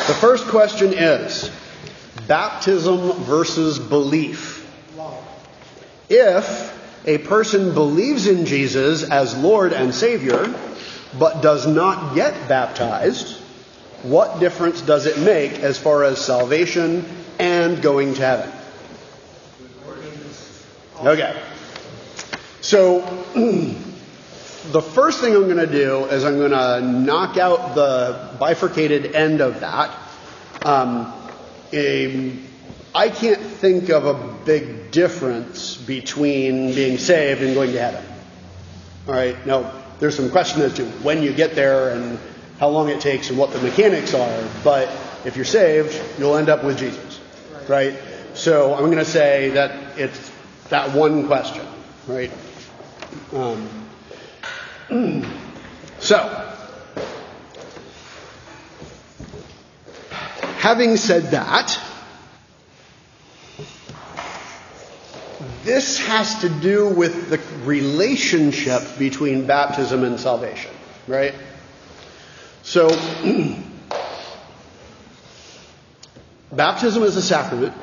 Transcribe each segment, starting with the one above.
The first question is baptism versus belief. If a person believes in Jesus as Lord and Savior, but does not get baptized, what difference does it make as far as salvation and going to heaven? Okay. So, the first thing I'm going to do is I'm going to knock out the bifurcated end of that. I can't think of a big difference between being saved and going to heaven. All right? Now, there's some question as to when you get there and how long it takes and what the mechanics are. But if you're saved, you'll end up with Jesus. Right? So I'm going to say that it's that one question. Right? So, having said that, this has to do with the relationship between baptism and salvation, right? So, baptism is a sacrament.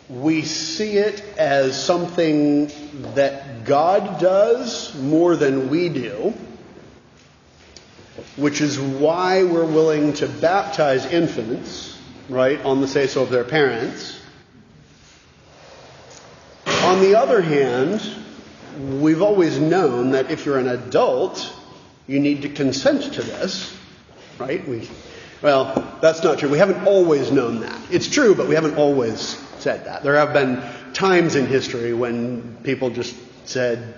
We see it as something that God does more than we do, which is why we're willing to baptize infants, right, on the say-so of their parents. On the other hand, we've always known that if you're an adult, you need to consent to this, right? Well, that's not true. We haven't always known that. It's true, but we haven't always said that. There have been times in history when people just said,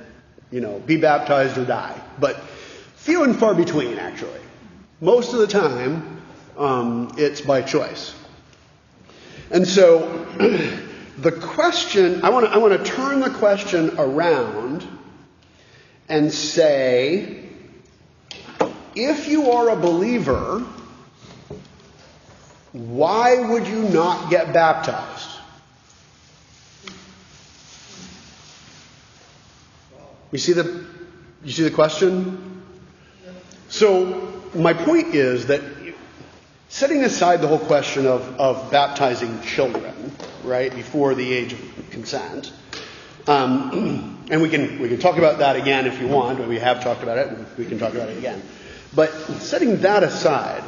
be baptized or die. But few and far between, actually. Most of the time, it's by choice. And so, the question, I want to turn the question around and say, if you are a believer, why would you not get baptized? You see the question? So my point is that setting aside the whole question of baptizing children, right, before the age of consent, and we can talk about that again if you want, or we have talked about it, and we can talk about it again. But setting that aside,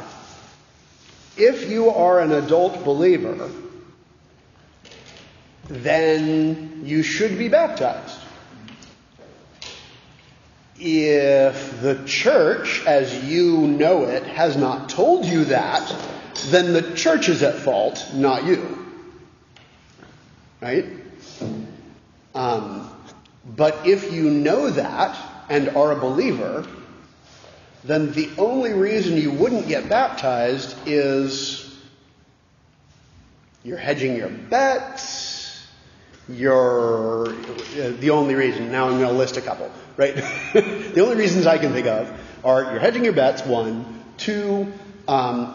if you are an adult believer, then you should be baptized. If the church, as you know it, has not told you that, then the church is at fault, not you. Right? But if you know that and are a believer, then the only reason you wouldn't get baptized is you're hedging your bets. The only reason, now I'm going to list a couple, right? The only reasons I can think of are you're hedging your bets, one. Two,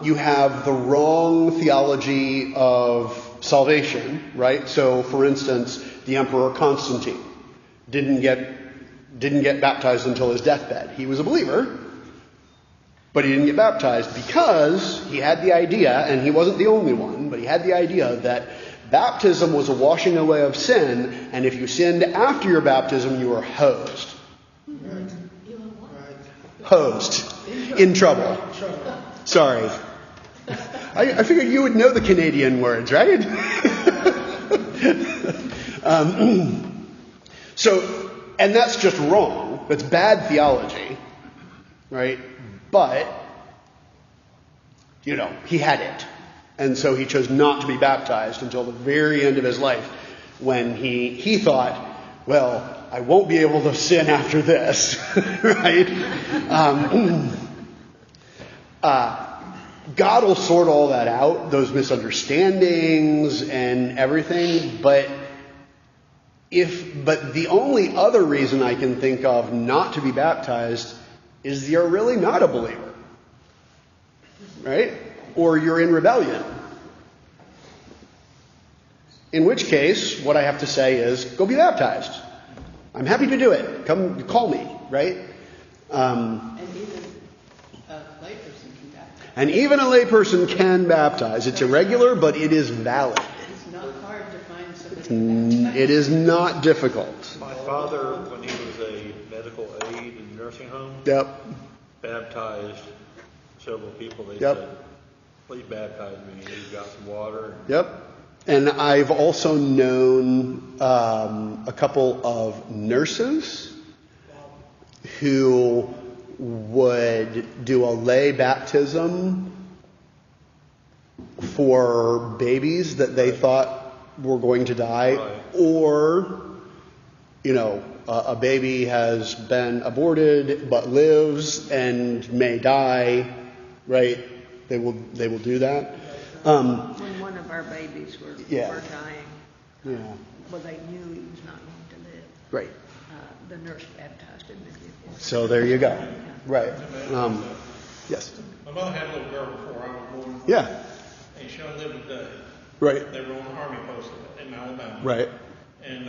you have the wrong theology of salvation, right? So, for instance, the Emperor Constantine didn't get baptized until his deathbed. He was a believer, but he didn't get baptized because he had the idea, and he wasn't the only one, but he had the idea that baptism was a washing away of sin, and if you sinned after your baptism, you were hosed. Right. Hosed. In trouble. Sorry. I figured you would know the Canadian words, right? And that's just wrong. That's bad theology, right? But, he had it. And so he chose not to be baptized until the very end of his life when he thought, well, I won't be able to sin after this, right? God will sort all that out, those misunderstandings and everything, but the only other reason I can think of not to be baptized is you're really not a believer, right? Or you're in rebellion. In which case, what I have to say is, go be baptized. I'm happy to do it. Come, call me, right? And even a layperson can baptize. And even a layperson can baptize. It's irregular, but it is valid. It's not hard to find somebody. It is not difficult. My father, when he was a medical aide in a nursing home, Yep. baptized several people. They Yep. said, please baptize me. And he got some water. Yep. And I've also known a couple of nurses who would do a lay baptism for babies that they thought were going to die, Right. or, a baby has been aborted but lives and may die, right? They will do that. When one of our babies were dying, Yeah. well, they knew he was not going to live. Right. The nurse baptized him. So there you go. Right. Yes. My mother had a little girl before I was born. Yeah. And she only lived a day. Right. They were on the army post in Alabama. Right. And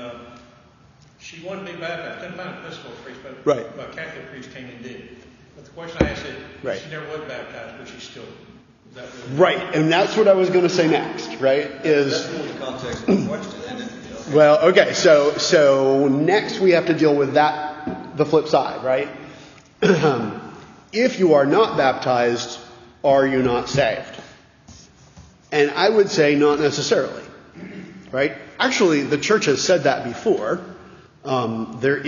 she wanted to be baptized. Couldn't find a Episcopal priest, but Right. a Catholic priest came and did. But the question I asked is, Right. she never was baptized, but she still. Is that really? Right. And that's what I was going to say next. Right. That's more the context of the question, isn't it? Well, okay. So next we have to deal with that, the flip side, right? If you are not baptized, are you not saved? And I would say not necessarily, right? Actually, the church has said that before. There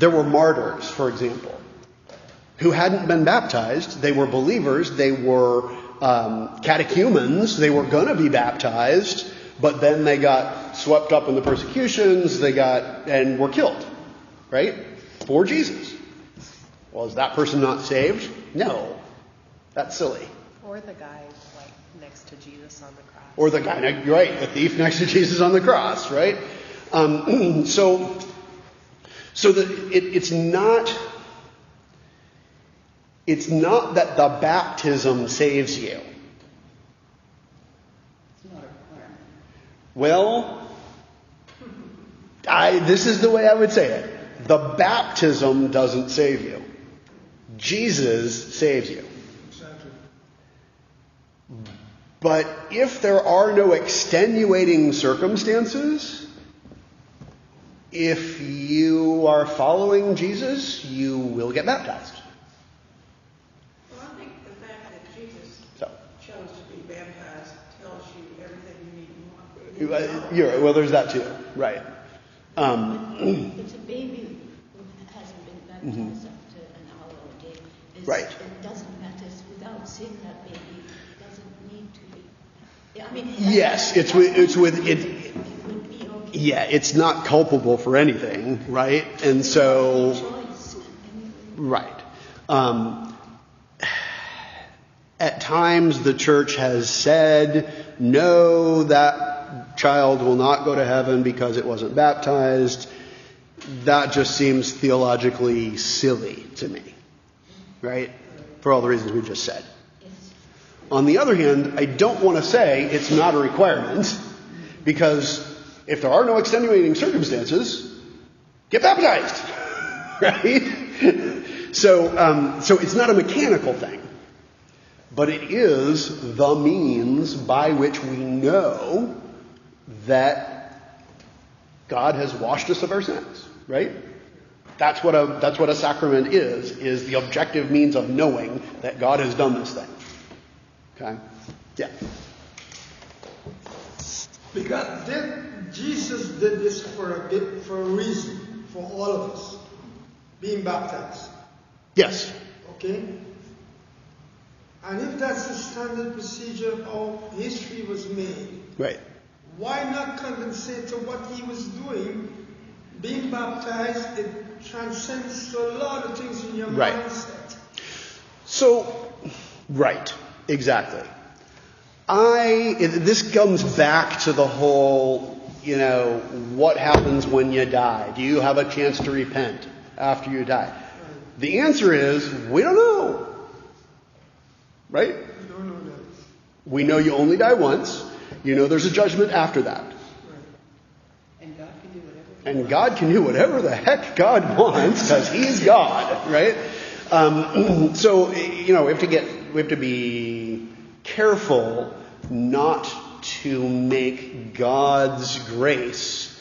were martyrs, for example, who hadn't been baptized. They were believers. They were catechumens. They were going to be baptized, but then they got swept up in the persecutions. And were killed, right? For Jesus. Well, is that person not saved? No. That's silly. Or the guy like next to Jesus on the cross. Or the guy, right, the thief next to Jesus on the cross, right? It's not that the baptism saves you. It's not a requirement. Well, this is the way I would say it. The baptism doesn't save you. Jesus saves you. Exactly. But if there are no extenuating circumstances, if you are following Jesus, you will get baptized. Well, I think the fact that Jesus chose to be baptized tells you everything you need to know. You're right. Well, there's that too. Right. It's a baby who hasn't been baptized up to an hour or a day. Right. It doesn't matter. Without seeing that baby, it doesn't need to be. I mean. Yes, it's with it. Yeah, it's not culpable for anything, right? And so, right. At times, the church has said, no, that child will not go to heaven because it wasn't baptized. That just seems theologically silly to me, right? For all the reasons we just said. On the other hand, I don't want to say it's not a requirement, because if there are no extenuating circumstances, get baptized, right? So it's not a mechanical thing, but it is the means by which we know that God has washed us of our sins, right? That's what a sacrament is the objective means of knowing that God has done this thing. Okay? Yeah. Because Jesus did this for a reason, for all of us, being baptized. Yes. Okay? And if that's the standard procedure of how history was made, Right. why not compensate to what he was doing? Being baptized, it transcends to a lot of things in your Right. mindset. So, right. Exactly. This comes back to the whole, what happens when you die? Do you have a chance to repent after you die? The answer is, we don't know. Right? We don't know that. We know you only die once. You know there's a judgment after that. And God can do whatever. And God can do whatever the heck God wants, because He's God, right? So, we have to get have to be careful not to make God's grace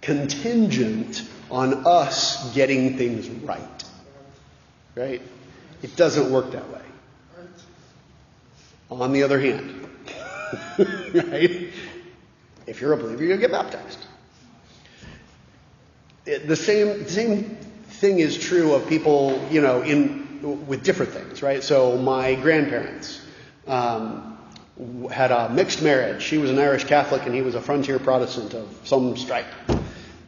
contingent on us getting things right. Right? It doesn't work that way. On the other hand, right? If you're a believer, you'll get baptized. The same thing is true of people, with different things, right? So my grandparents had a mixed marriage. She was an Irish Catholic and he was a frontier Protestant of some stripe.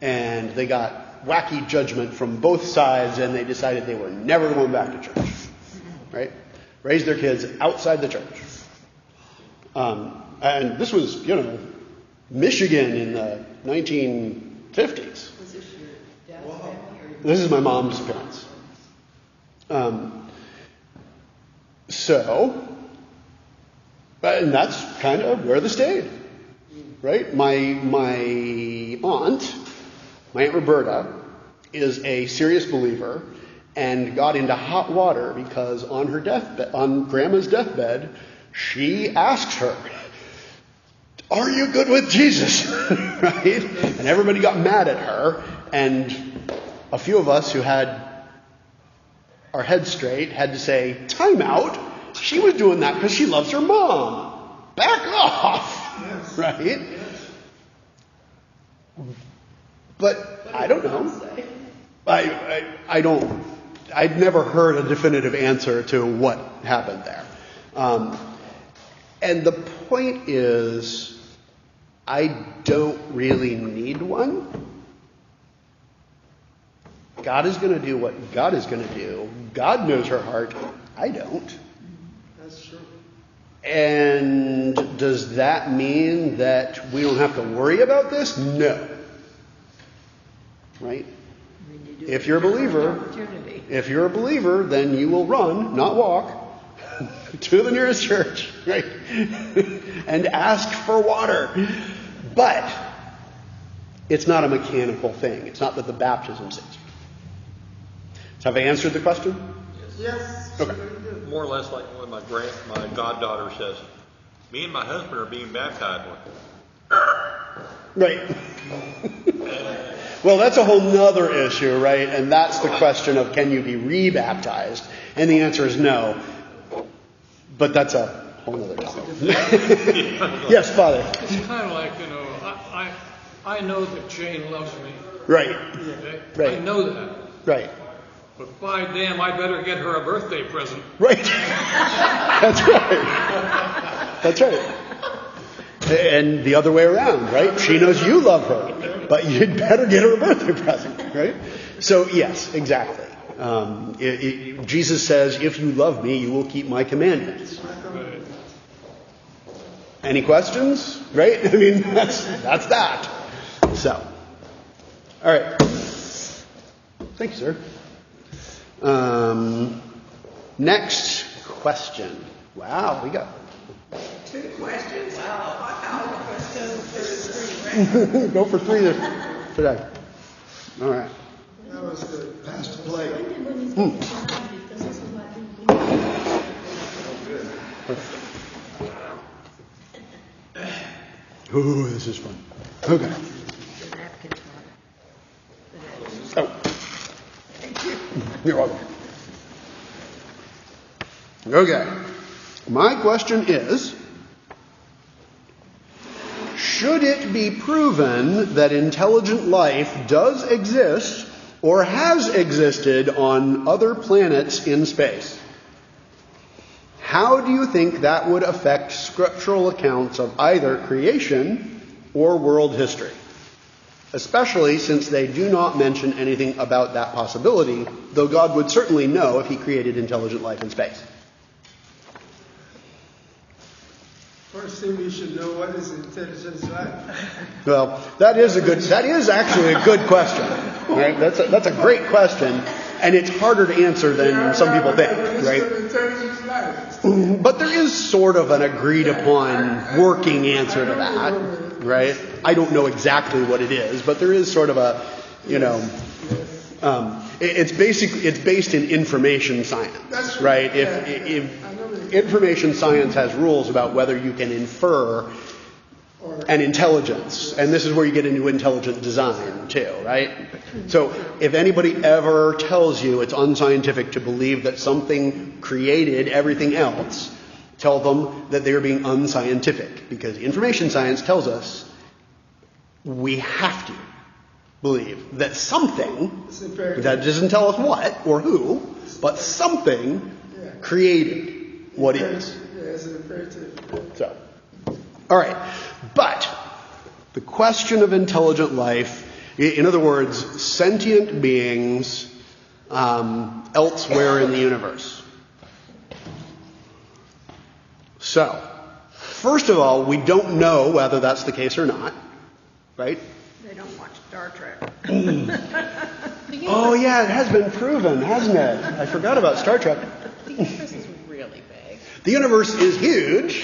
And they got wacky judgment from both sides, and they decided they were never going back to church, right? Raised their kids outside the church. And this was, Michigan in the 1950s. Was this your dad's family or your... This is my mom's parents. And that's kind of where they stayed, right? My Aunt Roberta, is a serious believer and got into hot water because on Grandma's deathbed, she asked her, "Are you good with Jesus?" Right? And everybody got mad at her, and a few of us who had our heads straight had to say, "Time out. She was doing that because she loves her mom. Back off." Yes. Right? Yes. But I don't know. I don't. I'd never heard a definitive answer to what happened there. And the point is, I don't really need one. God is going to do what God is going to do. God knows her heart. I don't. That's true. And does that mean that we don't have to worry about this? No. Right? If you're a believer, then you will run, not walk, to the nearest church, right? And ask for water. But it's not a mechanical thing. It's not that the baptism saves you. So have I answered the question? Yes. Okay. More or less like when my goddaughter says, "Me and my husband are being baptized." Right. Well, that's a whole nother issue, right? And that's the question of, can you be rebaptized? And the answer is no. But that's a whole other topic. Yes, Father. It's kind of like, I know that Jane loves me. Right. Okay? Right. I know that. Right. But by damn, I better get her a birthday present. Right. That's right. That's right. And the other way around, right? She knows you love her, but you'd better get her a birthday present, right? So, yes, exactly. Jesus says, "If you love me, you will keep my commandments." Any questions? Right? I mean, that's that. So, all right. Thank you, sir. Next question. Wow, we got 2 questions? Wow. Questions. go for 3 today. All right. That was good. Pastor Blake. When he's getting tonight, because this is what we Ooh, this is fun. Okay. The napkins, Father. Oh. Thank you. You're welcome. Okay. My question is, should it be proven that intelligent life does exist or has existed on other planets in space? How do you think that would affect scriptural accounts of either creation or world history? Especially since they do not mention anything about that possibility, though God would certainly know if he created intelligent life in space. First thing we should know, what is intelligence like? Well, that is actually a good question. Right? That's a great question, and it's harder to answer than some people think, right? Intelligence life. But there is sort of an agreed upon working answer to that, right? I don't know exactly what it is, but there is sort of a, it's based in information science, That's right? I know it. information science has rules about whether you can infer an intelligence. And this is where you get into intelligent design too, right? So if anybody ever tells you it's unscientific to believe that something created everything else, tell them that they're being unscientific, because information science tells us we have to believe that something, that doesn't tell us what or who, but something created what is. So, all right. But the question of intelligent life, in other words, sentient beings elsewhere in the universe. So, first of all, we don't know whether that's the case or not, right? They don't watch Star Trek. Oh yeah, it has been proven, hasn't it? I forgot about Star Trek. The universe is really big. The universe is huge,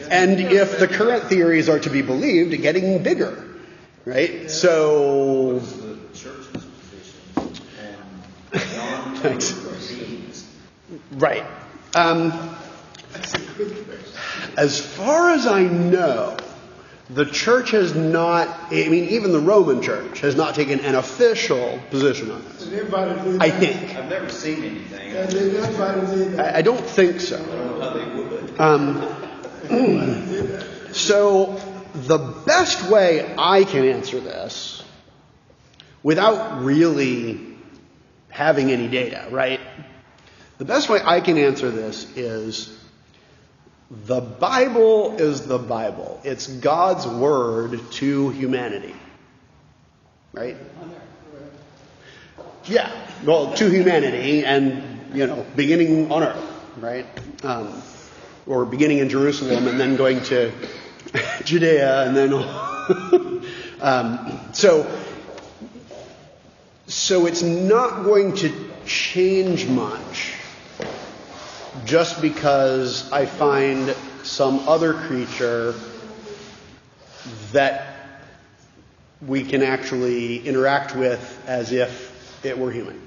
and if the current theories are to be believed, getting bigger, right? So, The church's position on thanks. beings. Right. As far as I know, the church has not, I mean, even the Roman church has not taken an official position on this. I think. I've never seen anything. I don't think so. I don't know how they would. So the best way I can answer this, without really having any data, right? The best way I can answer this is the Bible is the Bible. It's God's word to humanity. Right? Yeah. Well, to humanity and, beginning on earth, right? Or beginning in Jerusalem and then going to Judea and then so it's not going to change much just because I find some other creature that we can actually interact with as if it were human.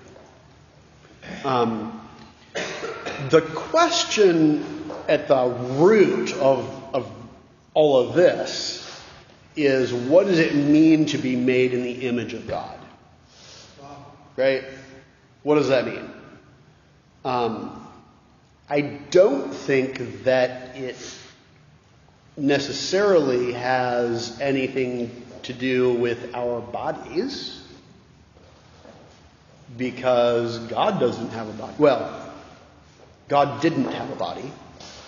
The question at the root of all of this is, what does it mean to be made in the image of God? Right? What does that mean? I don't think that it necessarily has anything to do with our bodies, because God doesn't have a body. Well, God didn't have a body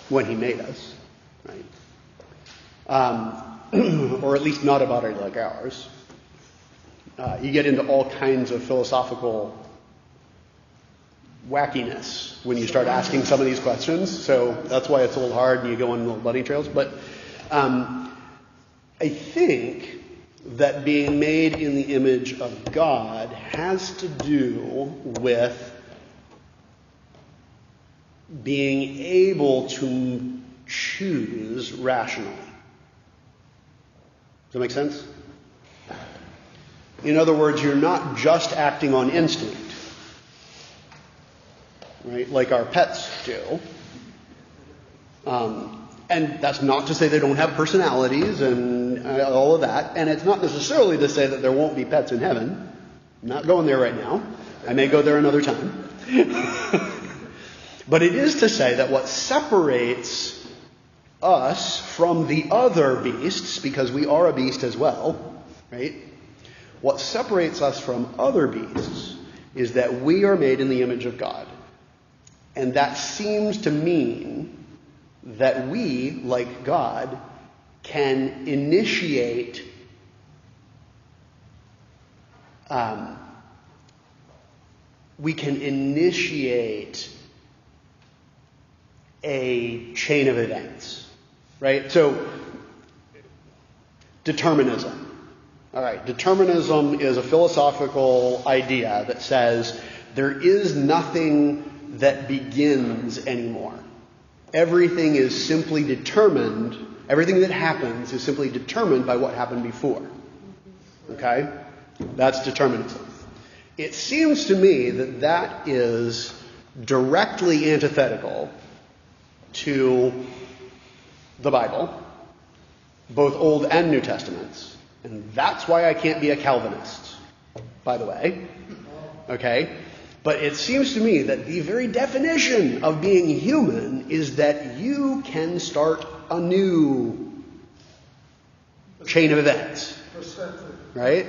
when he made us, right? Or at least not a body like ours. You get into all kinds of philosophical wackiness when you start asking some of these questions, so that's why it's a little hard and you go on little bunny trails. But I think that being made in the image of God has to do with being able to choose rationally. Does that make sense? In other words, you're not just acting on instinct, right, like our pets do. And that's not to say they don't have personalities and all of that. And it's not necessarily to say that there won't be pets in heaven. I'm not going there right now. I may go there another time. But it is to say that what separates us from the other beasts, because we are a beast as well, right? What separates us from other beasts is that we are made in the image of God. And that seems to mean that we, like God, can initiate a chain of events, right? So, determinism. All right, determinism is a philosophical idea that says there is nothing that begins anymore. Everything is simply determined, everything that happens is simply determined by what happened before. Okay? That's determinism. It seems to me that that is directly antithetical to the Bible, both Old and New Testaments. And that's why I can't be a Calvinist, by the way. Okay? But it seems to me that the very definition of being human is that you can start a new chain of events. Right?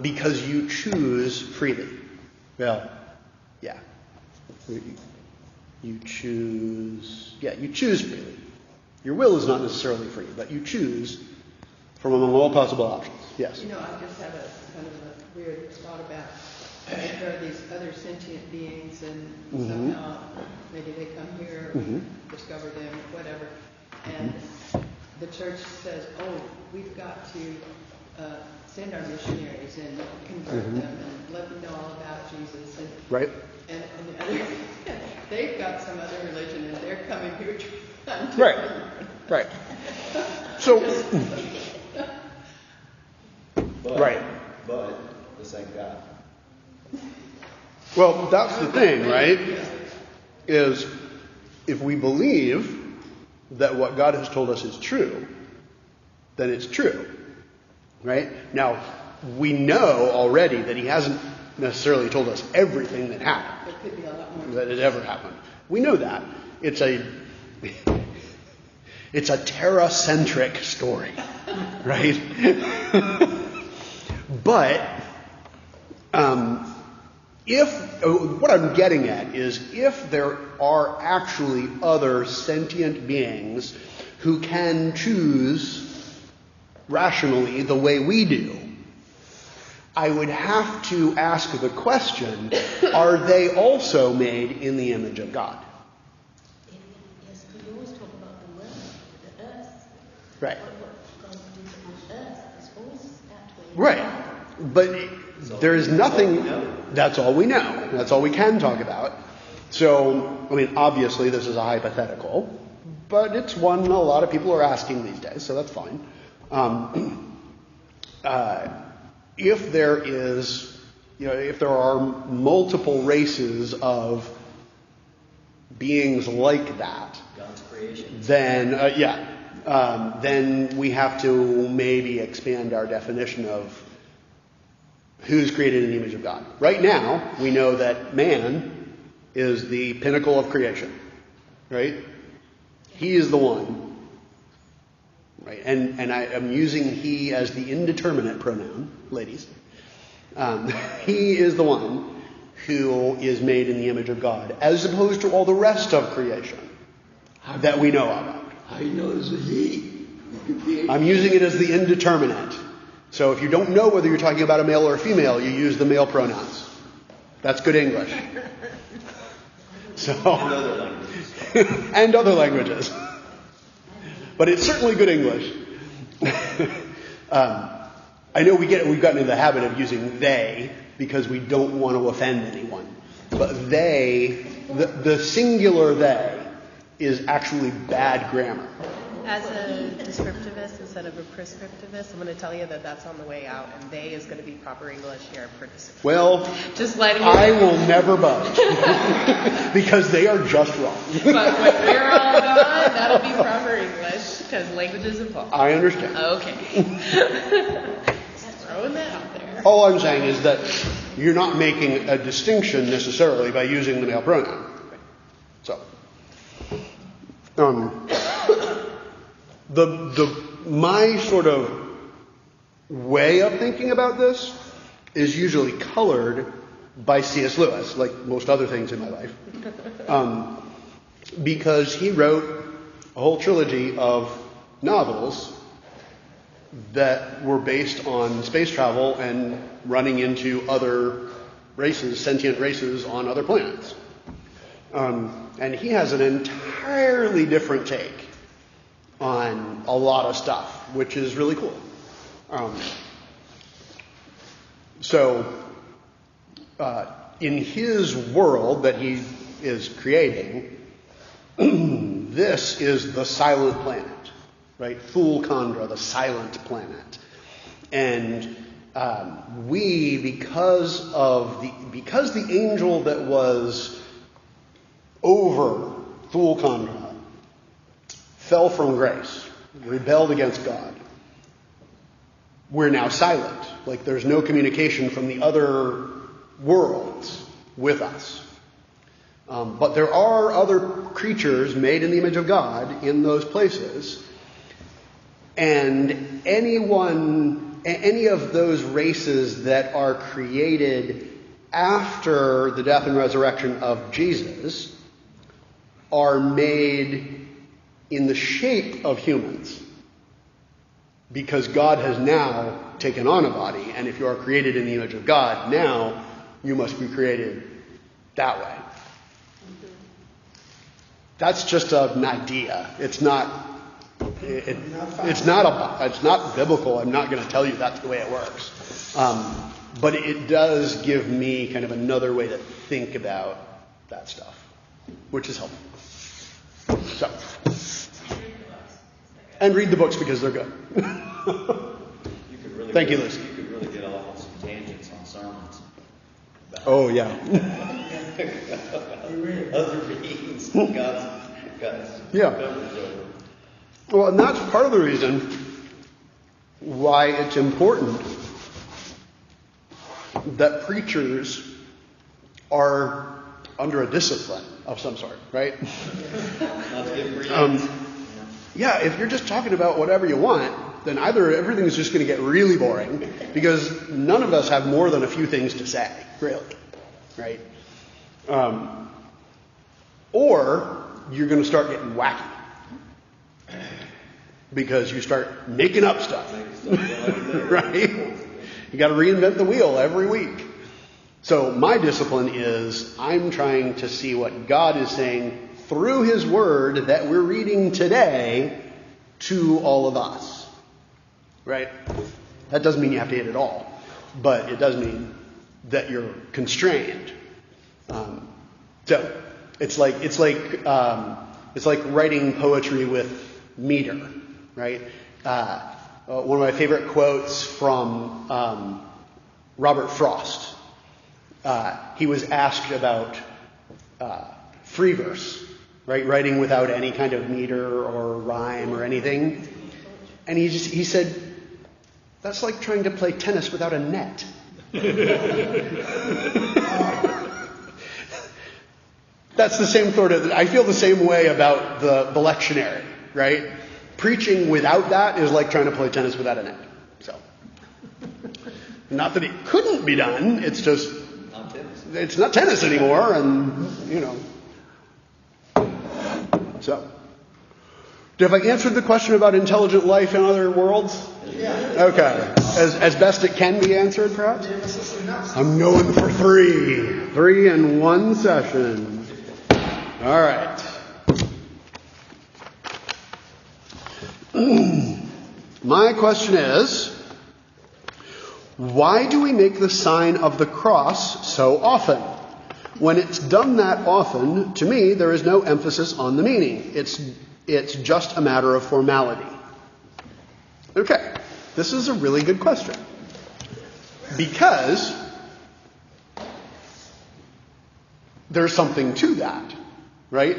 Because you choose freely. Well, yeah. You choose freely. Your will is not necessarily free, but you choose from among all possible options. Yes? You know, I just have a kind of a weird thought about there are these other sentient beings and somehow maybe they come here, discover them, whatever, and the church says, oh, we've got to send our missionaries and convert them and let them know all about Jesus. And, right. And the other, they've got some other religion and they're coming here trying to... Right. Right. So... right. But the same God. Well, that's the thing, right? Is if we believe that what God has told us is true, then it's true. Right? Now, we know already that he hasn't necessarily told us everything that happened. There could be a lot more. That had ever happened. We know that. It's a Terra-centric story. Right? But what I'm getting at is if there are actually other sentient beings who can choose rationally the way we do, I would have to ask the question, are they also made in the image of God? Yes, we always talk about the world, the earth. Right. What God did on earth is always that way. Right. But there is nothing, that's all we know. That's all we can talk about. So, I mean, obviously this is a hypothetical, but it's one a lot of people are asking these days, so that's fine. If there is, if there are multiple races of beings like that, God's creation. then, then we have to maybe expand our definition of who's created in the image of God. Right now, we know that man is the pinnacle of creation, right? He is the one, right? And I am using he as the indeterminate pronoun, ladies. He is the one who is made in the image of God, as opposed to all the rest of creation that we know about. How do you know it's a he? I'm using it as the indeterminate. So if you don't know whether you're talking about a male or a female, you use the male pronouns. That's good English. So, And other languages. and other languages. But it's certainly good English. I know we've gotten into the habit of using they because we don't want to offend anyone. But they, the singular they, is actually bad grammar. As a descriptivist instead of a prescriptivist, I'm going to tell you that that's on the way out, and they is going to be proper English here pretty soon. Well, Just letting you I know. will never budge because they are just wrong. But when we're all gone, that'll be proper English, because languages evolve. I understand. Okay. Throwing that out there. All I'm saying is that you're not making a distinction necessarily by using the male pronoun. So, my sort of way of thinking about this is usually colored by C.S. Lewis, like most other things in my life, because he wrote a whole trilogy of novels that were based on space travel and running into other races, sentient races on other planets. And he has an entirely different take on a lot of stuff, which is really cool. In his world that he is creating, this is the silent planet, right? Thul Kandra, the silent planet. And because the angel that was over fool Conrad, fell from grace, rebelled against God, we're now silent. Like there's no communication from the other worlds with us. But there are other creatures made in the image of God in those places. And any of those races that are created after the death and resurrection of Jesus are made in the shape of humans. Because God has now taken on a body, and if you are created in the image of God, now you must be created that way. That's just an idea. It's not biblical. I'm not going to tell you that's the way it works. But it does give me kind of another way to think about that stuff, which is helpful. So, and read the books because they're good. Thank you, Liz. You could really get off on some tangents on sermons. Oh, yeah. Other beings, God's Yeah. coverage over. Well, and that's part of the reason why it's important that preachers are under a discipline of some sort, right? Not to get preached. Yeah, if you're just talking about whatever you want, then either everything is just going to get really boring because none of us have more than a few things to say, really, right? Or you're going to start getting wacky because you start making up stuff, right? You got to reinvent the wheel every week. So my discipline is I'm trying to see what God is saying through his word that we're reading today to all of us, right? That doesn't mean you have to hit it all, but it does mean that you're constrained. So it's like writing poetry with meter, right? One of my favorite quotes from Robert Frost. He was asked about free verse, right? Writing without any kind of meter or rhyme or anything. And he said, that's like trying to play tennis without a net. That's the same sort of, I feel the same way about the lectionary, right? Preaching without that is like trying to play tennis without a net. So, not that it couldn't be done, it's just, it's not tennis anymore, and, you know. So, have I answered the question about intelligent life in other worlds? Yeah. Okay. As best it can be answered, perhaps? I'm going for 3. 3 in one session. All right. My question is, why do we make the sign of the cross so often? When it's done that often, to me, there is no emphasis on the meaning. It's just a matter of formality. Okay, this is a really good question. Because there's something to that, right?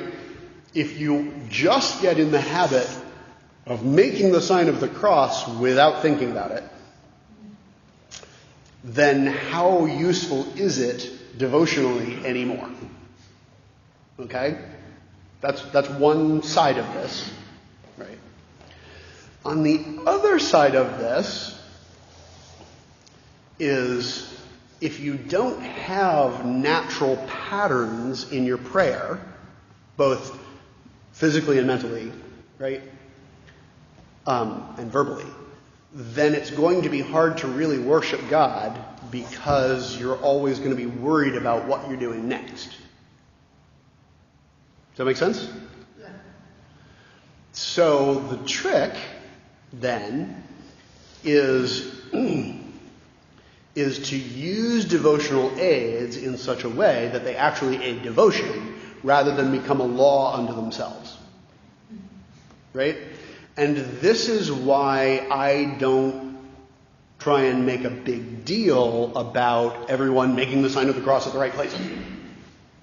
If you just get in the habit of making the sign of the cross without thinking about it, then how useful is it devotionally anymore? Okay? That's one side of this, right? On the other side of this is if you don't have natural patterns in your prayer, both physically and mentally, right? And verbally, then it's going to be hard to really worship God because you're always going to be worried about what you're doing next. Does that make sense? Yeah. So the trick then is to use devotional aids in such a way that they actually aid devotion rather than become a law unto themselves. Right? And this is why I don't try and make a big deal about everyone making the sign of the cross at the right place.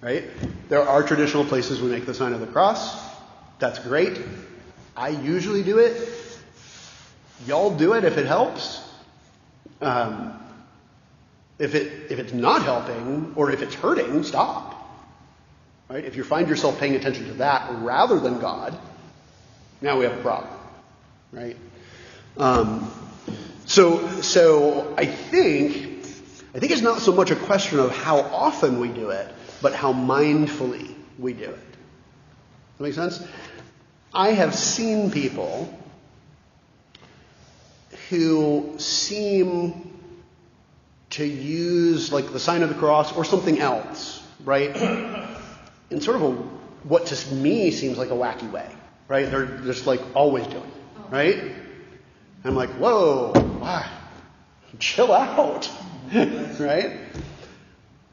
right? There are traditional places we make the sign of the cross. That's great. I usually do it. Y'all do it if it helps. If it's not helping or if it's hurting, stop. Right? If you find yourself paying attention to that rather than God, now we have a problem. Right? So I think it's not so much a question of how often we do it, but how mindfully we do it. Does that make sense? I have seen people who seem to use like the sign of the cross or something else, right? In sort of a, what to me seems like a wacky way, right? They're just like always doing it, right? I'm like, whoa, wow, chill out, right?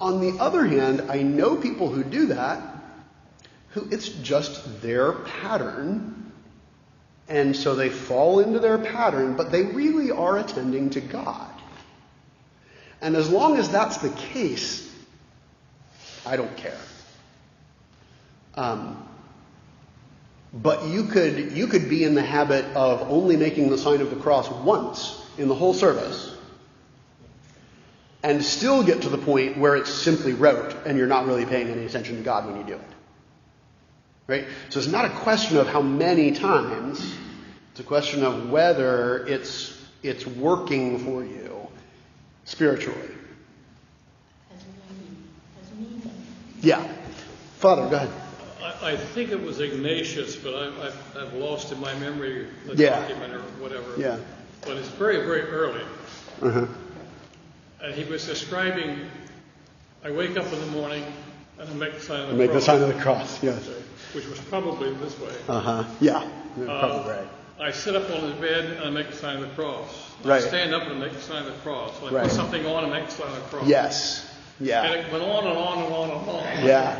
On the other hand, I know people who do that, who it's just their pattern, and so they fall into their pattern, but they really are attending to God. And as long as that's the case, I don't care. But you could be in the habit of only making the sign of the cross once in the whole service and still get to the point where it's simply rote and you're not really paying any attention to God when you do it. Right? So it's not a question of how many times. It's a question of whether it's working for you spiritually. Yeah. Father, go ahead. I think it was Ignatius, but I've lost in my memory the document or whatever. Yeah. But it's very, very early. Uh-huh. And he was describing, I wake up in the morning and I make the sign of the cross. Make the sign of the cross, yes. Which was probably this way. Uh-huh. Yeah. Probably right. I sit up on the bed and I make the sign of the cross. Right. I stand up and make the sign of the cross. I Right. put something on and make the sign of the cross. Yes. Yeah. And it went on and on and on and on. Yeah.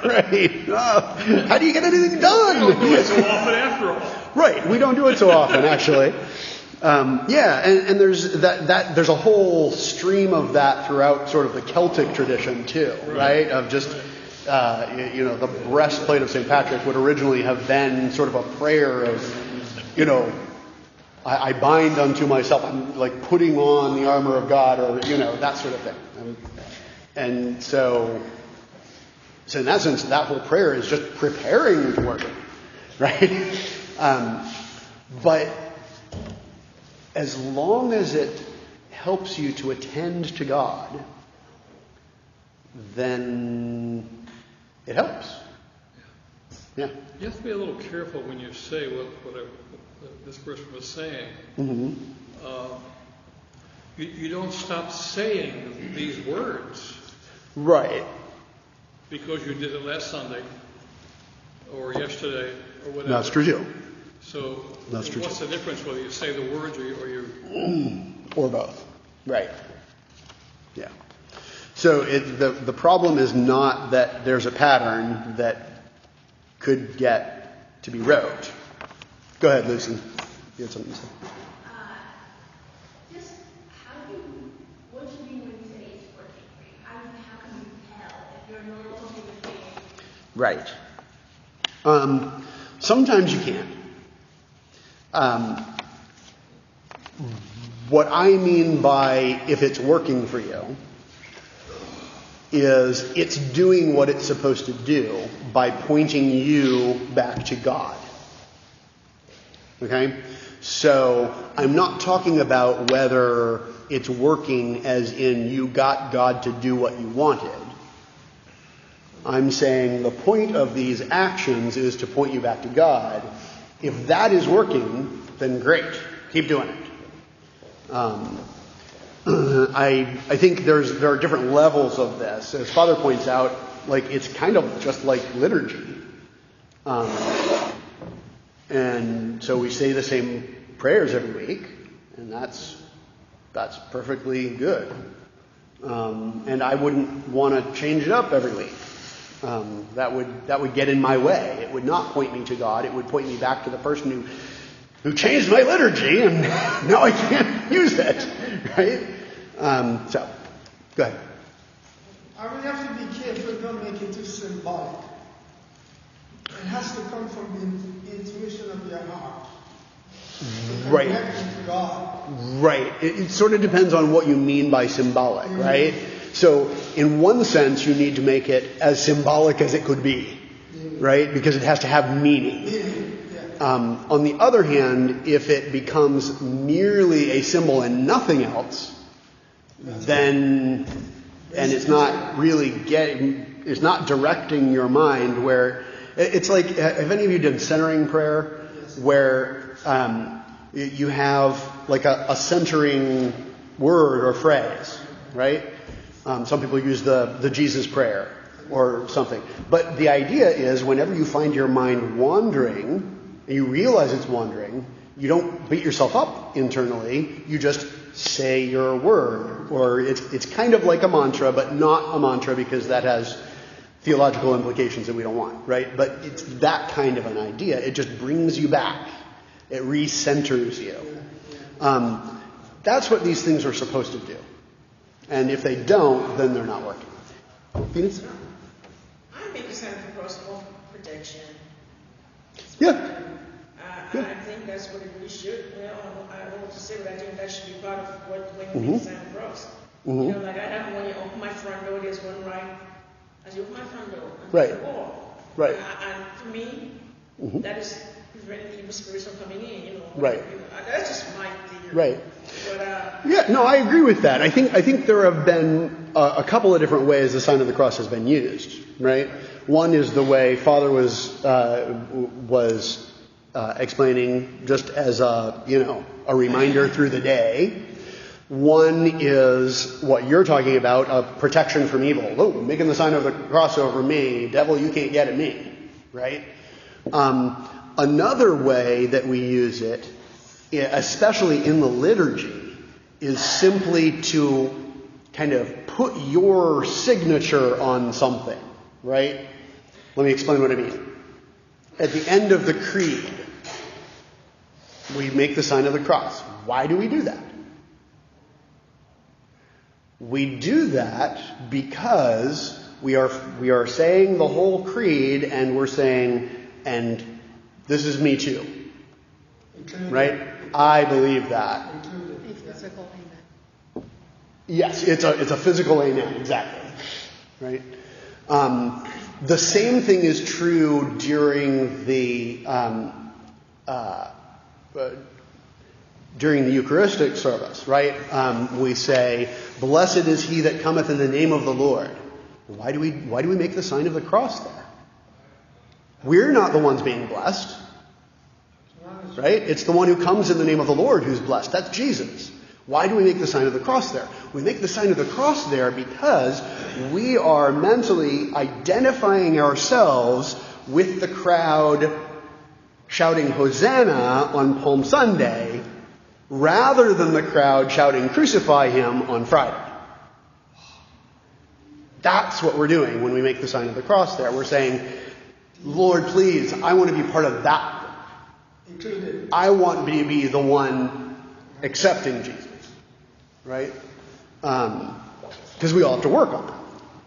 Right. Oh, how do you get anything done? We don't do it so often after all. Right. We don't do it so often, actually. And there's there's a whole stream of that throughout sort of the Celtic tradition too, right? Of just the breastplate of St. Patrick would originally have been sort of a prayer of, I bind unto myself. I'm like putting on the armor of God, or that sort of thing. And so in that sense, that whole prayer is just preparing for it, right? But as long as it helps you to attend to God, then it helps. Yeah. You have to be a little careful when you say what this person was saying. Mm-hmm. You don't stop saying these words. Right. Because you did it last Sunday or yesterday or whatever. That's true too. So That's true what's too. the difference whether you say the words or you or both? Right. Yeah. So the problem is not that there's a pattern that could get to be rote. Go ahead, Lucy. You had something to say. Just what do you mean when you say it's working for you? How can you tell if you're no longer doing it? Right. Sometimes you can. What I mean by if it's working for you is it's doing what it's supposed to do by pointing you back to God. Okay? So I'm not talking about whether it's working as in you got God to do what you wanted. I'm saying the point of these actions is to point you back to God. If that is working, then great. Keep doing it. I think there are different levels of this. As Father points out, it's kind of just like liturgy. And so we say the same prayers every week, and that's perfectly good. And I wouldn't want to change it up every week. That would get in my way. It would not point me to God. It would point me back to the person who changed my liturgy, and now I can't use it, right? So, go ahead. We have to be careful, don't make it too symbolic. It has to come from the intuition of your heart. Right. To God. Right. It sort of depends on what you mean by symbolic, right? So in one sense, you need to make it as symbolic as it could be, right? Because it has to have meaning. On the other hand, if it becomes merely a symbol and nothing else, then, and it's not really it's not directing your mind where, it's like, have any of you done centering prayer? Where you have like a centering word or phrase, right? Some people use the Jesus prayer or something. But the idea is whenever you find your mind wandering, and you realize it's wandering, you don't beat yourself up internally, you just say your word. Or it's kind of like a mantra, but not a mantra because that has theological implications that we don't want, right? But it's that kind of an idea. It just brings you back. It recenters you. That's what these things are supposed to do. And if they don't, then they're not working. Phoenix? I make the sign of the cross for protection. Yeah. I think that's what it really should. Well, I don't want to say, but I think that should be part of when you make the sign of the cross. You know, like I have when you open my front door, there's one right. As you open my front door, and Right. there's a wall. Right. And for me, that is preventing evil spirits from coming in. You know. Right. That's just my theory. Right. But yeah, no, I agree with that. I think there have been a couple of different ways the sign of the cross has been used, right? One is the way Father was explaining, just as a reminder through the day. One is what you're talking about, a protection from evil. Oh, making the sign of the cross over me, devil, you can't get at me, right? Another way that we use it, especially in the liturgy, is simply to kind of put your signature on something, right? Let me explain what I mean. At the end of the creed, we make the sign of the cross. Why do we do that? We do that because we are saying the whole creed, and we're saying, and this is me too. Right? I believe that. A physical amen. Yes, it's a physical amen, exactly. Right? The same thing is true during the Eucharistic service, right? We say, "Blessed is he that cometh in the name of the Lord." Why do we make the sign of the cross there? We're not the ones being blessed, right? It's the one who comes in the name of the Lord who's blessed. That's Jesus. Why do we make the sign of the cross there? We make the sign of the cross there because we are mentally identifying ourselves with the crowd shouting Hosanna on Palm Sunday rather than the crowd shouting Crucify him on Friday. That's what we're doing when we make the sign of the cross there. We're saying, Lord, please, I want to be part of that. I want to be the one accepting Jesus. Right? Because we all have to work on it.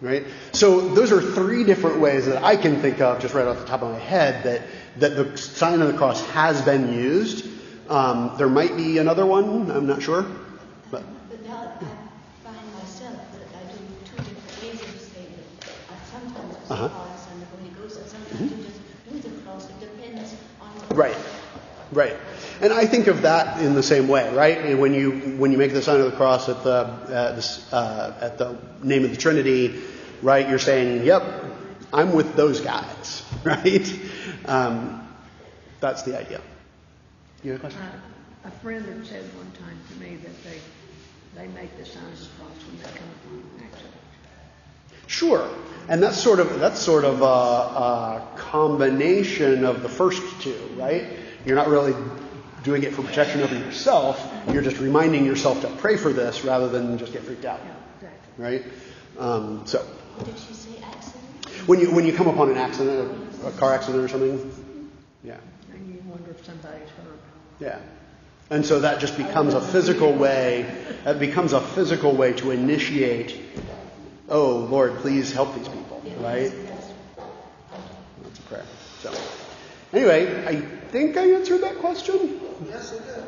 Right? So those are three different ways that I can think of, just right off the top of my head, that the sign of the cross has been used. There might be another one, I'm not sure. But now I find myself that I do two different ways of saying it. Sometimes it's the cross and the Holy Ghost, and sometimes you just do the cross. It depends on what. Right. And I think of that in the same way, right? And when you make the sign of the cross at the name of the Trinity, right? You're saying, "Yep, I'm with those guys," right? That's the idea. You have a question? A friend had said one time to me that they make the sign of the cross when they come upon an accident. Sure, and that's sort of a combination of the first two, right? You're not really doing it for protection over yourself. You're just reminding yourself to pray for this rather than just get freaked out. Yeah, exactly. Right? So. Did she say accident? When you come upon an accident, a car accident or something, yeah. And you wonder if somebody's hurt. Yeah. And so that just becomes a physical way. It becomes a physical way to initiate oh, Lord, please help these people, right? That's a prayer. So, anyway, I think I answered that question. Yes, it is.